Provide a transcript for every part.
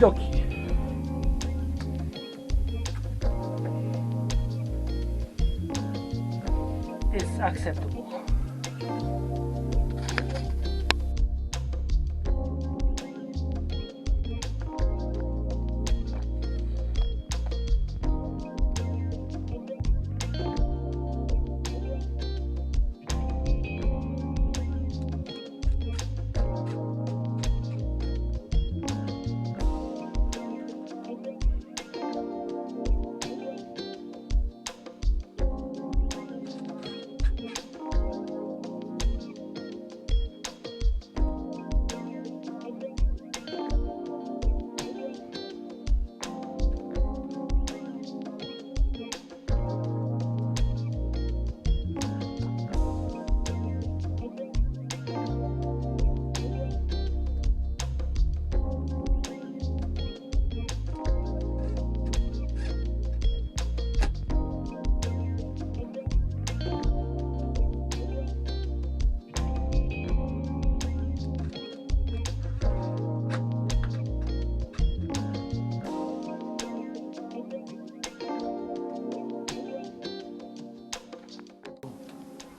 dokie. It's acceptable.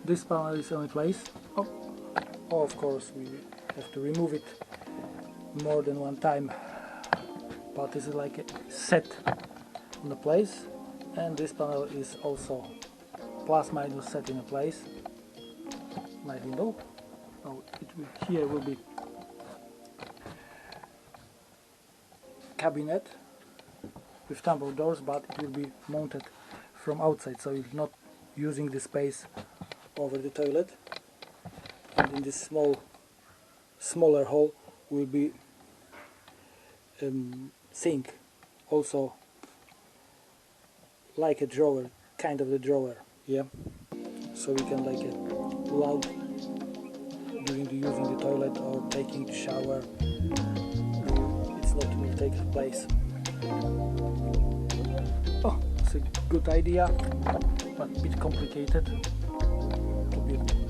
This panel is in place. Oh, of course we have to remove it more than one time, but this is like a set in the place, and this panel is also plus minus set in a place. My window. Oh, here will be cabinet with tumble doors, but it will be mounted from outside, so it's not using the space over the toilet. And in this smaller hole will be sink, also like a drawer, kind of the drawer, yeah. So we can like pull out during using the toilet or taking the shower. It's not will take place. Oh, it's a good idea, but a bit complicated to build.